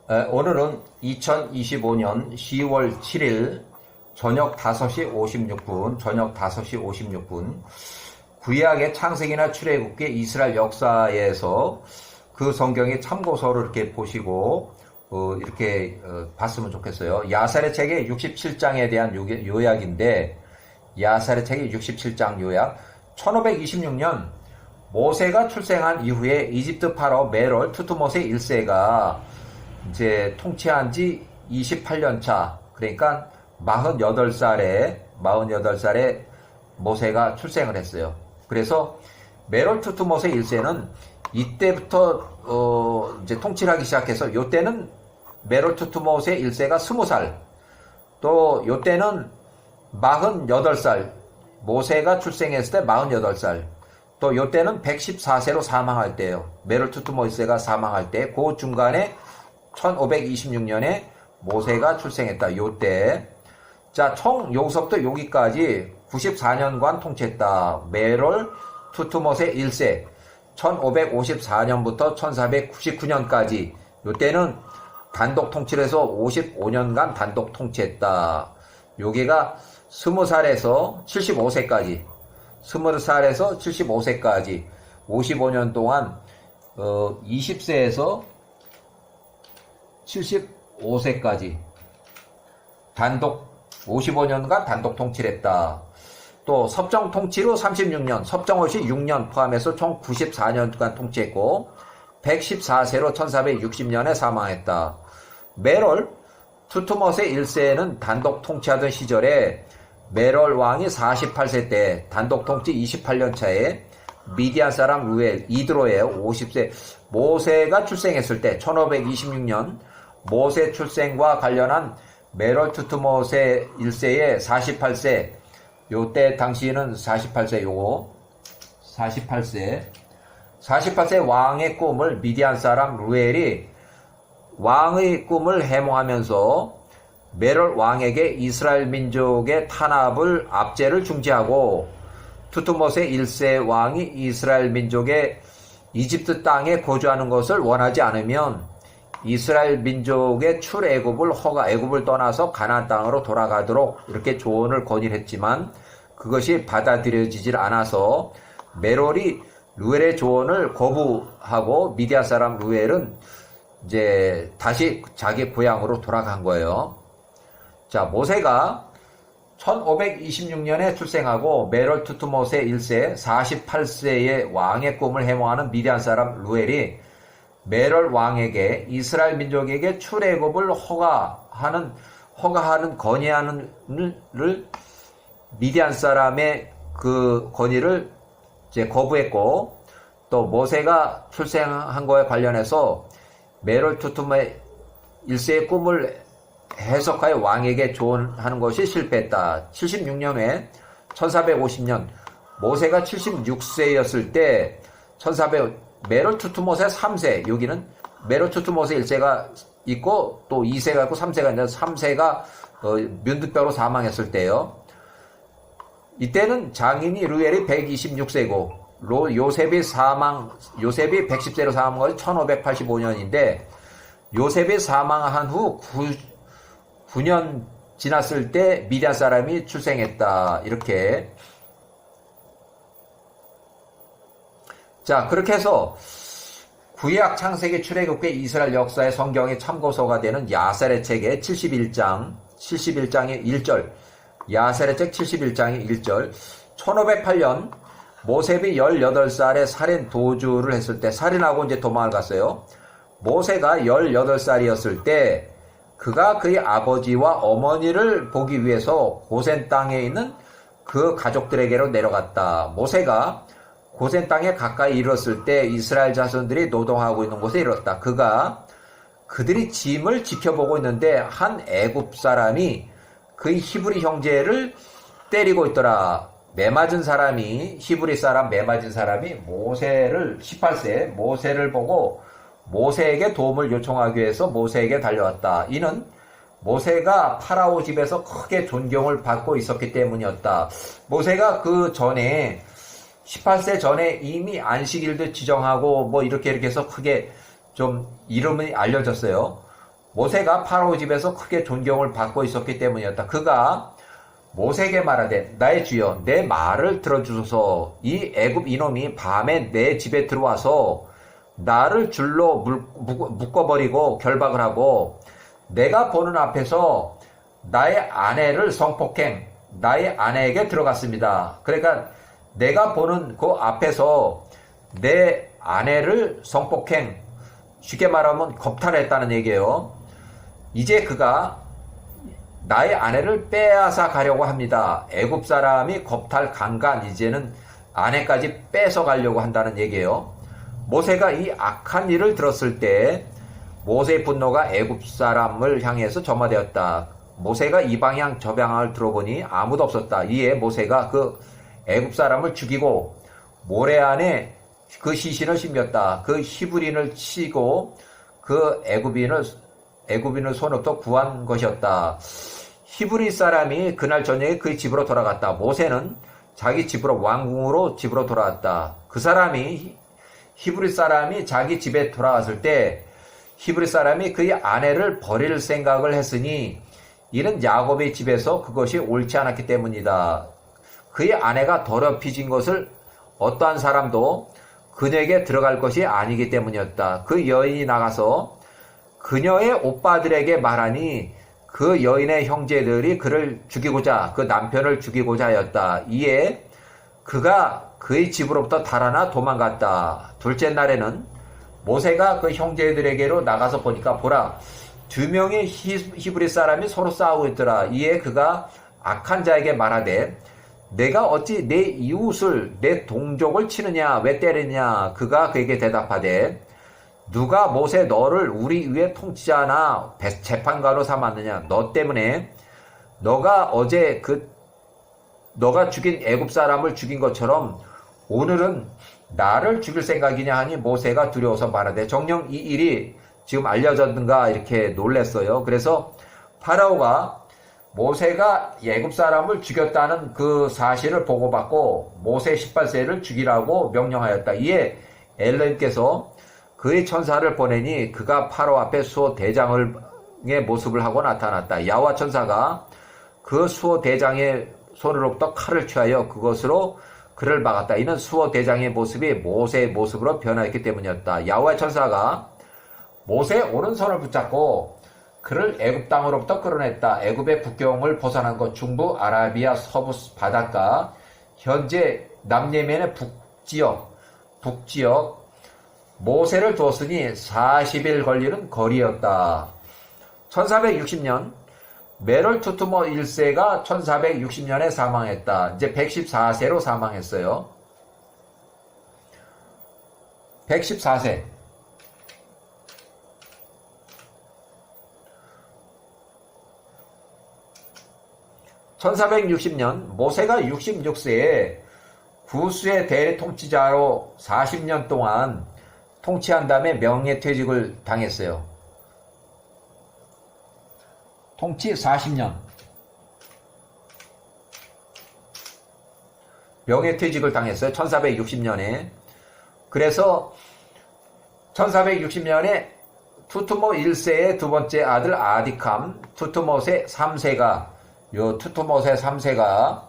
오늘은 2025년 10월 7일 저녁 5시 56분, 구약의 창세기나 출애굽기 이스라엘 역사에서 그 성경의 참고서를 이렇게 보시고, 봤으면 좋겠어요. 야살의 책의 67장에 대한 요약인데, 야살의 책의 67장 요약. 1526년 모세가 출생한 이후에 이집트 파라오 메롤 투트모세 1세가 이제 통치한 지 28년 차, 그러니까 48살에 모세가 출생을 했어요. 그래서 메롤 투트모세 1세는 이때부터 이제 통치를 하기 시작해서 요때는 메롤 투트모세 1세가 20살, 또 요때는 48살, 모세가 출생했을 때 48살, 또 요때는 114세로 사망할 때예요. 메롤 투트모세가 사망할 때, 그 중간에 1526년에 모세가 출생했다. 요때. 자, 총 여기서부터 여기까지 94년간 통치했다. 메롤 투트모세 1세. 1554년부터 1499년까지. 요때는 단독 통치를 해서 55년간 단독 통치했다. 여기가 20살에서 75세까지. 20살에서 75세까지. 55년 동안, 20세에서 75세까지 55년간 단독 통치를 했다. 또 섭정 통치로 36년, 섭정 없이 6년 포함해서 총 94년간 통치했고 114세로 1460년에 사망했다. 메롤 투트모세 1세는 단독 통치하던 시절에 메롤 왕이 48세 때 단독 통치 28년 차에 미디안 사람 루엘 이드로의 50세 모세가 출생했을 때 1526년 모세 출생과 관련한 메롤 투트모세 1세의 48세, 요때 당시는 48세, 48세 왕의 꿈을 미디안 사람 루엘이 왕의 꿈을 해몽하면서 메롤 왕에게 이스라엘 민족의 탄압을 압제를 중지하고 투트모세 1세 왕이 이스라엘 민족의 이집트 땅에 거주하는 것을 원하지 않으면 이스라엘 민족의 출애굽을 애굽을 떠나서 가나안 땅으로 돌아가도록 이렇게 조언을 건의했지만 그것이 받아들여지질 않아서 메롤이 루엘의 조언을 거부하고 미디안 사람 루엘은 이제 다시 자기 고향으로 돌아간 거예요. 자, 모세가 1526년에 출생하고 메롤 투트모세 1세 48세의 왕의 꿈을 해몽하는 미디안 사람 루엘이 메롤 왕에게 이스라엘 민족에게 출애굽을 건의하는 미디안 사람의 그 건의를 이제 거부했고, 또 모세가 출생한 거에 관련해서 메롤 투트모세 1세의 꿈을 해석하여 왕에게 조언하는 것이 실패했다. 76년에 1450년 모세가 76세였을 때 메롤 투트모세 3세, 여기는 메롤 투트모세 1세가 있고 또 2세가 있고 3세가 있는데 3세가 면두뼈로 사망했을 때요. 이때는 장인이 루엘이 126세고 요셉이 110세로 사망한 것이 1585년인데 요셉이 사망한 후 9년 지났을 때 미디안 사람이 출생했다. 이렇게. 자, 그렇게 해서 구약 창세기 출애굽기 이스라엘 역사의 성경의 참고서가 되는 야살의 책의 71장의 1절, 야살의 책 71장의 1절, 1508년 모세비 18살에 살인 도주를 했을 때, 살인하고 이제 도망을 갔어요. 모세가 18살이었을 때 그가 그의 아버지와 어머니를 보기 위해서 고센 땅에 있는 그 가족들에게로 내려갔다. 모세가 고센 땅에 가까이 이르렀을 때 이스라엘 자손들이 노동하고 있는 곳에 이르렀다. 그들이 짐을 지켜보고 있는데 한 애굽 사람이 그의 히브리 형제를 때리고 있더라. 히브리 사람 매맞은 사람이 모세를 18세 모세를 보고 모세에게 도움을 요청하기 위해서 모세에게 달려왔다. 이는 모세가 파라오 집에서 크게 존경을 받고 있었기 때문이었다. 모세가 그 전에 18세 전에 이미 안식일도 지정하고 뭐 이렇게 해서 크게 좀 이름이 알려졌어요. 모세가 파라오 집에서 크게 존경을 받고 있었기 때문이었다. 그가 모세에게 말하되 나의 주여 내 말을 들어주소서. 이 애굽 이놈이 밤에 내 집에 들어와서 나를 줄로 묶어버리고 결박을 하고 내가 보는 앞에서 나의 아내를 성폭행, 나의 아내에게 들어갔습니다. 그러니까 내가 보는 그 앞에서 내 아내를 성폭행, 쉽게 말하면 겁탈했다는 얘기예요. 이제 그가 나의 아내를 빼앗아 가려고 합니다. 애굽 사람이 겁탈 강간, 이제는 아내까지 뺏어 가려고 한다는 얘기예요. 모세가 이 악한 일을 들었을 때 모세의 분노가 애굽 사람을 향해서 점화되었다. 모세가 이 방향 저 방향을 들어보니 아무도 없었다. 이에 모세가 그 애굽 사람을 죽이고 모래 안에 그 시신을 심겼다. 그 히브리인을 치고 그 애굽인을 손으로부터 구한 것이었다. 히브리 사람이 그날 저녁에 그 집으로 돌아갔다. 모세는 자기 집으로 왕궁으로 집으로 돌아왔다. 그 사람이 히브리 사람이 자기 집에 돌아왔을 때 히브리 사람이 그의 아내를 버릴 생각을 했으니 이는 야곱의 집에서 그것이 옳지 않았기 때문이다. 그의 아내가 더럽혀진 것을 어떠한 사람도 그녀에게 들어갈 것이 아니기 때문이었다. 그 여인이 나가서 그녀의 오빠들에게 말하니 그 여인의 형제들이 그를 죽이고자, 그 남편을 죽이고자 하였다. 이에 그가 그의 집으로부터 달아나 도망갔다. 둘째 날에는 모세가 그 형제들에게로 나가서 보니까 보라, 두 명의 히브리 사람이 서로 싸우고 있더라. 이에 그가 악한 자에게 말하되 내가 어찌 내 이웃을 내 동족을 치느냐, 왜 때리냐. 그가 그에게 대답하되 누가 모세 너를 우리 위에 통치자나 재판가로 삼았느냐. 너 때문에 너가 어제 너가 죽인 애굽 사람을 죽인 것처럼 오늘은 나를 죽일 생각이냐 하니 모세가 두려워서 말하되 정녕 이 일이 지금 알려졌는가 이렇게 놀랬어요. 그래서 파라오가 모세가 애굽 사람을 죽였다는 그 사실을 보고받고 모세 18세를 죽이라고 명령하였다. 이에 엘로힘께서 그의 천사를 보내니 그가 파라오 앞에 수호 대장의 모습을 하고 나타났다. 야훼 천사가 그 수호 대장의 손으로부터 칼을 취하여 그것으로 그를 막았다. 이는 수호 대장의 모습이 모세의 모습으로 변화했기 때문이었다. 야훼 천사가 모세의 오른손을 붙잡고 그를 애굽 땅으로부터 끌어냈다. 애굽의 국경을 벗어난 것, 중부 아라비아 서부 바닷가, 현재 남예멘의 북지역 모세를 두었으니 40일 걸리는 거리였다. 1460년 메롤 투투모 1세가 1460년에 사망했다. 이제 114세로 사망했어요. 114세. 1460년 모세가 66세에 구스의 대통치자로 40년 동안 통치한 다음에 명예퇴직을 당했어요. 통치 40년. 명예퇴직을 당했어요. 1460년에. 그래서 1460년에 투투모 1세의 두 번째 아들 아디캄, 투투모세 3세가 투투모세 3세가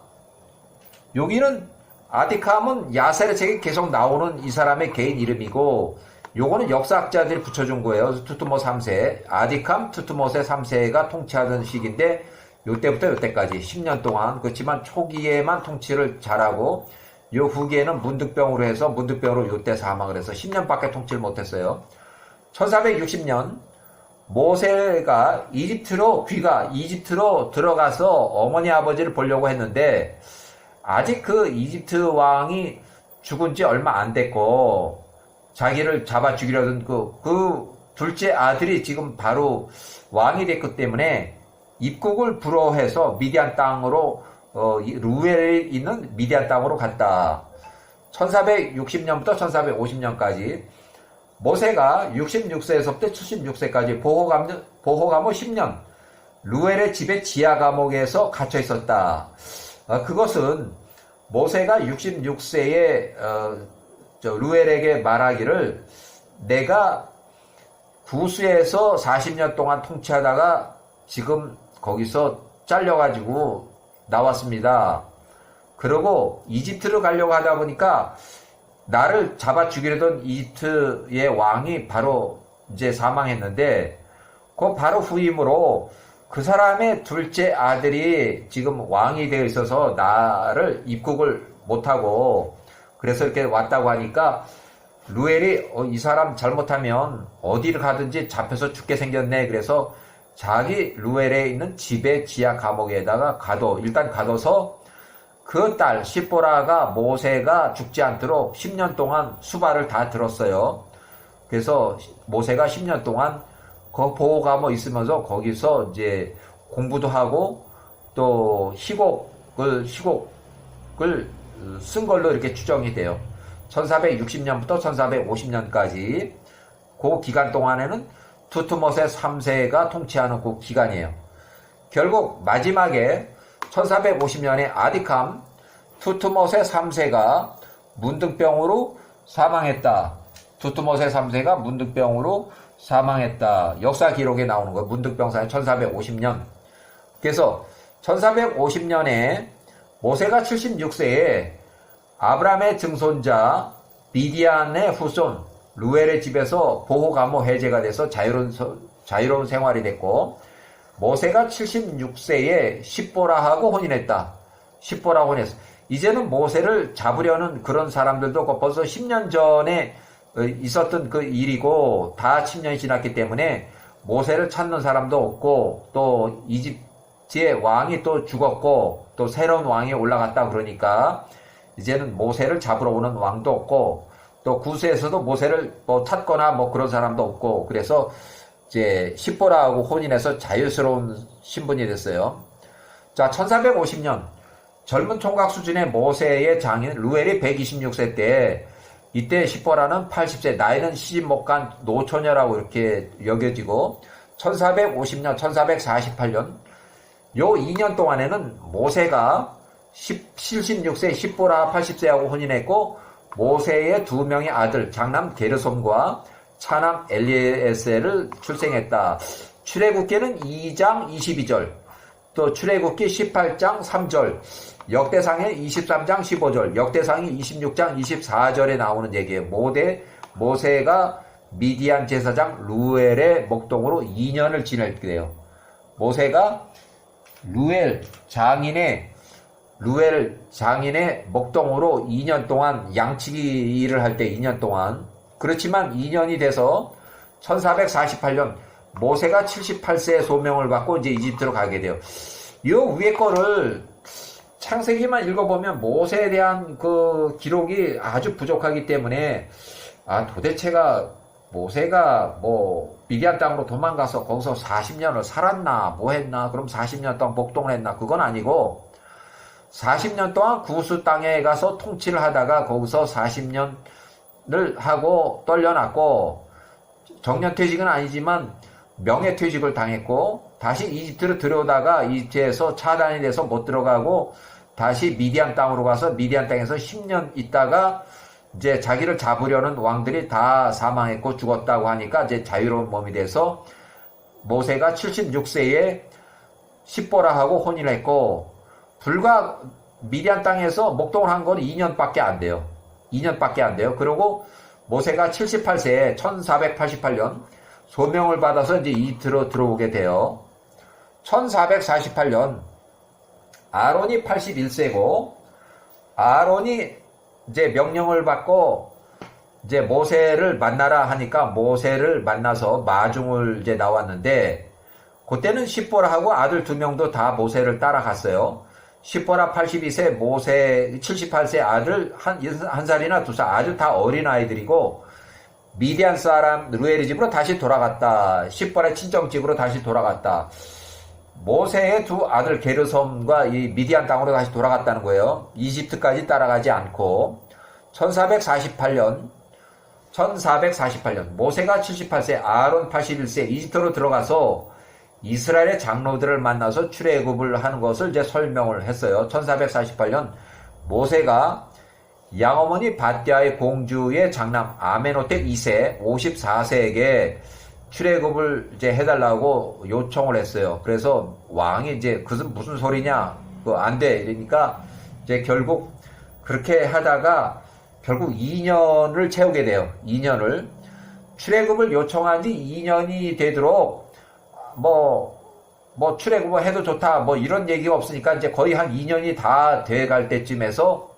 여기는 아디캄은 야셀의 책에 계속 나오는 이 사람의 개인 이름이고 요거는 역사학자들이 붙여준 거예요. 투투모 3세, 아디캄, 투투모세 3세가 통치하던 시기인데 요때부터 요때까지 10년 동안. 그렇지만 초기에만 통치를 잘하고 요 후기에는 문득병으로 해서 문득병으로 요때 사망을 해서 10년밖에 통치를 못했어요. 1460년 모세가 이집트로 들어가서 어머니 아버지를 보려고 했는데 아직 그 이집트 왕이 죽은 지 얼마 안 됐고 자기를 잡아 죽이려던 그 둘째 아들이 지금 바로 왕이 됐기 때문에 입국을 불허해서 미디안 땅으로 루엘에 있는 미디안 땅으로 갔다. 1460년부터 1450년까지 모세가 66세에서부터 76세까지 보호감호 10년 루엘의 집의 지하 감옥에서 갇혀 있었다. 그것은 모세가 66세에 루엘에게 말하기를 내가 구스에서 40년 동안 통치하다가 지금 거기서 잘려가지고 나왔습니다. 그리고 이집트를 가려고 하다 보니까 나를 잡아 죽이려던 이집트의 왕이 바로 이제 사망했는데, 그 바로 후임으로 그 사람의 둘째 아들이 지금 왕이 되어 있어서 나를 입국을 못하고, 그래서 이렇게 왔다고 하니까 루엘이 이 사람 잘못하면 어디를 가든지 잡혀서 죽게 생겼네. 그래서 자기 루엘에 있는 집의 지하 감옥에다가 일단 가둬서 그 딸 시보라가 모세가 죽지 않도록 10년 동안 수발을 다 들었어요. 그래서 모세가 10년 동안 그 보호 감옥 있으면서 거기서 이제 공부도 하고 또 희곡을 쓴 걸로 이렇게 추정이 돼요. 1460년부터 1450년까지 그 기간 동안에는 투트모세 3세가 통치하는 그 기간이에요. 결국 마지막에 1450년에 아디캄 투트모세 3세가 문둥병으로 사망했다. 투트모세 3세가 문둥병으로 사망했다. 역사 기록에 나오는 거예요. 문둥병 사에 1450년. 그래서 1450년에 모세가 76세에 아브라함의 증손자 미디안의 후손 루엘의 집에서 보호감호 해제가 돼서 자유로운 생활이 됐고, 모세가 76세에 십보라하고 혼인했다. 십보라하고 혼인했어. 이제는 모세를 잡으려는 그런 사람들도 없고 벌써 10년 전에 있었던 그 일이고 다 10년이 지났기 때문에 모세를 찾는 사람도 없고, 또 이집트의 왕이 또 죽었고 또 새로운 왕이 올라갔다 그러니까 이제는 모세를 잡으러 오는 왕도 없고, 또 구스에서도 모세를 찾거나 그런 사람도 없고, 그래서 이제 십보라하고 혼인해서 자유스러운 신분이 됐어요. 자, 1450년 젊은 총각 수준의 모세의 장인 루엘이 126세 때, 이때 십보라는 80세, 나이는 시집 못 간 노처녀라고 이렇게 여겨지고, 1450년, 1448년 요 2년 동안에는 모세가 76세 십보라 80세하고 혼인했고, 모세의 두 명의 아들 장남 게르솜과 차남 엘리에셀을 출생했다. 출애굽기는 2장 22절, 또 출애굽기 18장 3절, 역대상의 23장 15절, 역대상이 26장 24절에 나오는 얘기예요. 모세가 미디안 제사장 루엘의 목동으로 2년을 지내게 돼요. 모세가 루엘 장인의 목동으로 2년 동안 양치기 일을 할 때 2년 동안, 그렇지만 2년이 돼서 1448년 모세가 78세에 소명을 받고 이제 이집트로 가게 돼요. 이 위에 거를 창세기만 읽어보면 모세에 대한 그 기록이 아주 부족하기 때문에 도대체가 모세가 미디안 땅으로 도망가서 거기서 40년을 살았나 했나, 그럼 40년 동안 복동을 했나, 그건 아니고 40년 동안 구스 땅에 가서 통치를 하다가 거기서 40년을 하고 떨려났고, 정년퇴직은 아니지만 명예퇴직을 당했고, 다시 이집트로 들어오다가 이집트에서 차단이 돼서 못 들어가고 다시 미디안 땅으로 가서 미디안 땅에서 10년 있다가 이제 자기를 잡으려는 왕들이 다 사망했고 죽었다고 하니까 이제 자유로운 몸이 돼서 모세가 76세에 십보라하고 혼인을 했고, 불과 미디안 땅에서 목동을 한 건 2년밖에 안 돼요. 2년밖에 안 돼요. 그리고 모세가 78세에 1488년 소명을 받아서 이제 이집트로 들어오게 돼요. 1448년 아론이 81세고, 아론이 이제 명령을 받고 이제 모세를 만나라 하니까 모세를 만나서 마중을 이제 나왔는데, 그때는 십보라하고 아들 2명도 다 모세를 따라갔어요. 십보라 82세, 모세 78세 아들 한 살이나 2살, 아주 다 어린 아이들이고, 미디안 사람 루엘의 집으로 다시 돌아갔다. 십보라의 친정집으로 다시 돌아갔다. 모세의 두 아들 게르솜과 이 미디안 땅으로 다시 돌아갔다는 거예요. 이집트까지 따라가지 않고. 1448년 모세가 78세, 아론 81세 이집트로 들어가서 이스라엘의 장로들을 만나서 출애굽을 하는 것을 이제 설명을 했어요. 1448년 모세가 양어머니 밧디아의 공주의 장남 아메노텍 2세 54세에게 출애굽을 이제 해달라고 요청을 했어요. 그래서 왕이 이제 그것은 무슨 소리냐, 그거 안 돼. 이러니까 이제 결국 그렇게 하다가 결국 2년을 채우게 돼요. 2년을. 출애굽을 요청한 지 2년이 되도록 뭐 출애굽을 해도 좋다 뭐 이런 얘기가 없으니까 이제 거의 한 2년이 다 돼갈 때쯤에서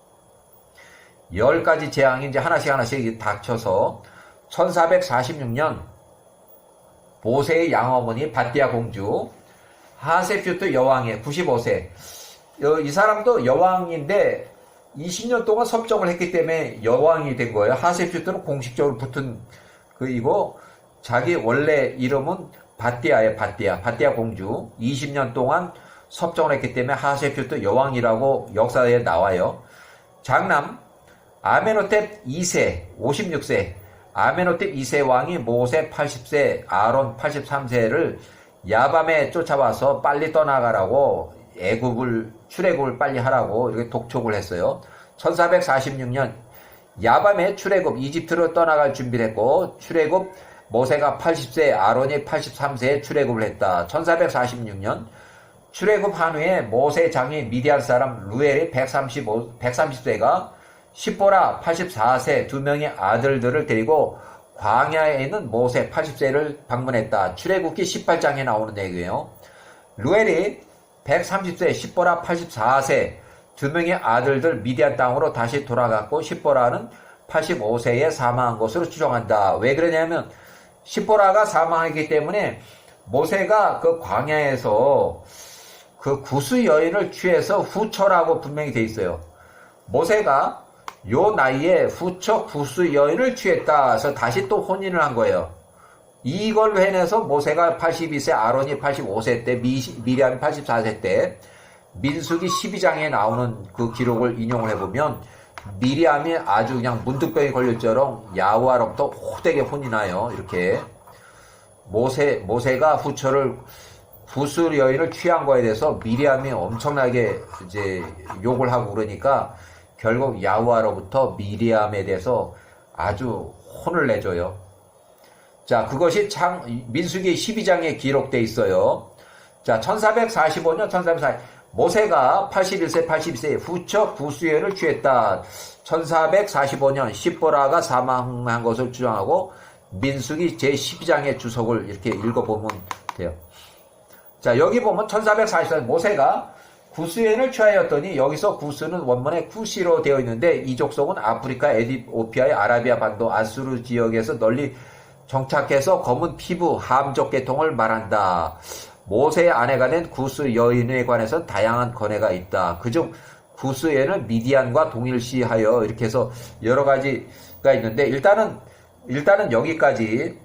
10가지 재앙이 이제 하나씩 닥쳐서 1446년 모세의 양어머니 밧디아 공주 하셋슈트 여왕의 95세. 이 사람도 여왕인데 20년 동안 섭정을 했기 때문에 여왕이 된 거예요. 하셋슈트는 공식적으로 붙은 이거 자기 원래 이름은 밧디아예요. 밧디아 공주. 20년 동안 섭정을 했기 때문에 하셋슈트 여왕이라고 역사에 나와요. 장남 아메노텝 2세 56세 아메노텝 2세 왕이 모세 80세 아론 83세를 야밤에 쫓아와서 빨리 떠나가라고 출애굽을 빨리 하라고 이렇게 독촉을 했어요. 1446년 야밤에 출애굽 이집트로 떠나갈 준비를 했고 출애굽 모세가 80세 아론이 83세에 출애굽을 했다. 1446년 출애굽한 후에 모세 장인 미디안 사람 루엘이 130세가 십보라 84세 두 명의 아들들을 데리고 광야에 있는 모세 80세를 방문했다. 출애굽기 18장에 나오는 얘기예요. 루엘이 130세 십보라 84세 두 명의 아들들 미디안 땅으로 다시 돌아갔고 십보라는 85세에 사망한 것으로 추정한다. 왜 그러냐면 십보라가 사망했기 때문에 모세가 그 광야에서 그 구스 여인을 취해서 후처라고 분명히 돼 있어요. 모세가 요 나이에 후처 구스 여인을 취했다 해서 다시 또 혼인을 한 거예요. 이걸 해내서 모세가 82세 아론이 85세 때 미리암이 84세 때 민수기 12장에 나오는 그 기록을 인용을 해보면 미리암이 아주 그냥 문득병이 걸릴처럼 야후와로부터 호되게 혼이나요. 이렇게 모세가 후처를 구스 여인을 취한 거에 대해서 미리암이 엄청나게 이제 욕을 하고 그러니까 결국 야후와로부터 미리암에 대해서 아주 혼을 내줘요. 자, 그것이 민수기 12장에 기록돼 있어요. 자, 1445년 모세가 81세 82세에 후처 구스여인을 취했다. 1445년 십보라가 사망한 것을 주장하고 민수기 제12장의 주석을 이렇게 읽어보면 돼요. 자, 여기 보면 1444년 모세가 구스여인을 취하였더니 여기서 구스는 원문에 쿠시로 되어 있는데 이 족속은 아프리카 에티오피아의 아라비아 반도 아수르 지역에서 널리 정착해서 검은 피부 함족 계통을 말한다. 모세의 아내가 된 구스 여인에 관해서 다양한 건해가 있다. 그중 구스 여인을 미디안과 동일시하여 이렇게 해서 여러 가지가 있는데 일단은 여기까지